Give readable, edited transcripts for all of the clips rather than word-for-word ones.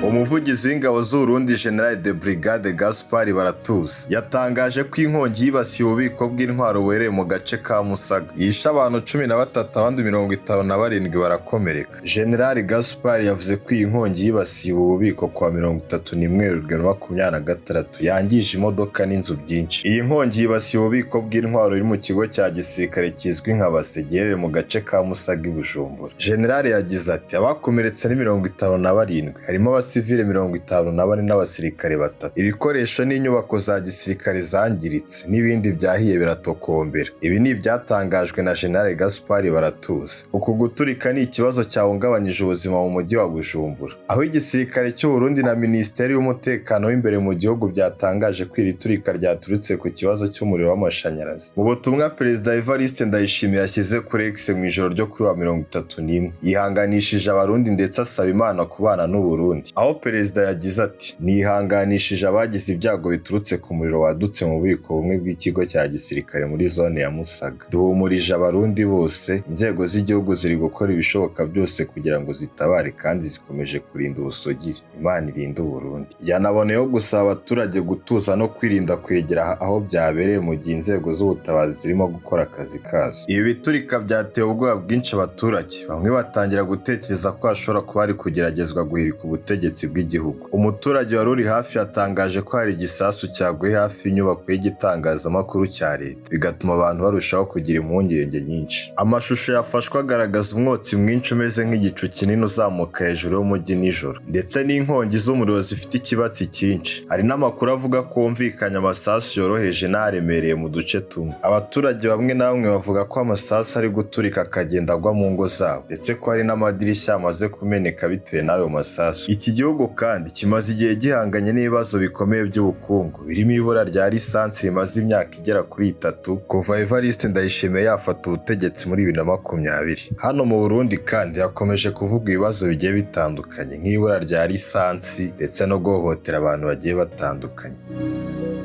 Umuvugizi w'ingabo z'u Burundi General de Brigade Gaspard Baratuza yatangaje ko inkongi yibasiye ububiko bw'intwaro buherereye mu gace ka Musaga yishe abantu 13 abandi 57 barakomereka. General Gaspard yavuze ko iyi nkongi yibasiye ubu bubiko kwa 31/2026 yangije imodoka n'inzu byinshi. Iyi nkongi yibasiye ububiko bw'intwaro iri mu kigo cya gisirikare kizwi nka Base giherereye mu gace ka Musaga i Bujumbura. General yagize ati abakomeretse ni 57 harimo abasivile 54 n'abasirikare 3. Ibikoresho n'inyubako za gisirikare zangiritse n'ibindi byahiye biratokombera. Ibi ni ibyatangajwe na General Gaspard Baratuza. Uku guturika ni ikibazo cyahungabanyije ubuzima mu mujyi wa Bujumbura, aho igisirikare cy'u Burundi na Minisiteri y'Umutekano w'imbere mu gihugu byatangaje ko iri turika ryaturutse ku kibazo cy'umuriro w'amashanyarazi. Mu butumwa Perezida Evariste Ndayishimiye yashyize kuri X mu ijoro ryo kuri wa 31 yihanganishije abarundi ndetse asaba Imana kubana n'u Burundi. Aho Perezida yagize ati nihanganishije abagize ibyago biturutse ku muriro wadutse mu bubiko bumwe bw'ikigo cya gisirikare muri zone ya Musaga. Duhumurije abarundi bose, inzego z'igihugu ziri gukora ibishoboka byose kugira ngo zitabare kandi zikomeje kurinda ubusugire. Imana irinde u Burundi. Yanaboneyeho gusaba abaturage gutuza no kwirinda kwegera aho byabereye mu gihe inzego z'ubutabazi zirimo gukora akazi kazo. Ibi biturika byateye ubwoba bwinshi abaturage, bamwe batangira gutekereza ko hashobora kuba hari kugeragezwa guhirika ubutegetsi bw'igihugu. Umuturage wari uri hafi yatangaje ko hari igisasu cyaguye hafi y'inyubako y'igitangazamakuru cya leta, bigatuma abantu barushaho kugira impungenge nyinshi. Amashusho yafashwe agaragaza umwotsi mwinshi umeze nk'igicu kinini uzamuka hejuru y'umujyi nijoro, ndetse n'inkongi z'umuriro zifite ikibatsi cyinshi. Hari n'amakuru avuga ko humvikanye amasasu yoroheje n'aremereye mu duce tumwe. Abaturage bamwe na bamwe bavuga ko amasasu ari guturika akagenda agwa mu ngo zabo, ndetse ko hari n'amadirishya amaze kumeneka bitewe n'ayo masasu. Iki gihugu kandi kimaze igihe gihanganye n'ibibazo bikomeye by'ubukungu, birimo ibura rya lisansi rimaze imyaka igera kuri 3 kuva Evariste Ndayishimiye yafata ubutegetsi muri 2020. Hano mu Burundi kandi hakomeje kuvuga ibibazo bigiye bitandukanye nk'ibura rya lisansi ndetse no guhohotera abantu bagiye batandukanye.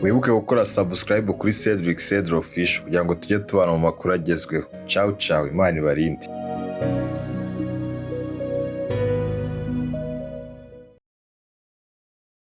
Wibuke gukora subscribe kuri Cedric Cedro Official kugira ngo tujye tubana mu makuru agezweho. Ciao ciao, Imana ibarinde.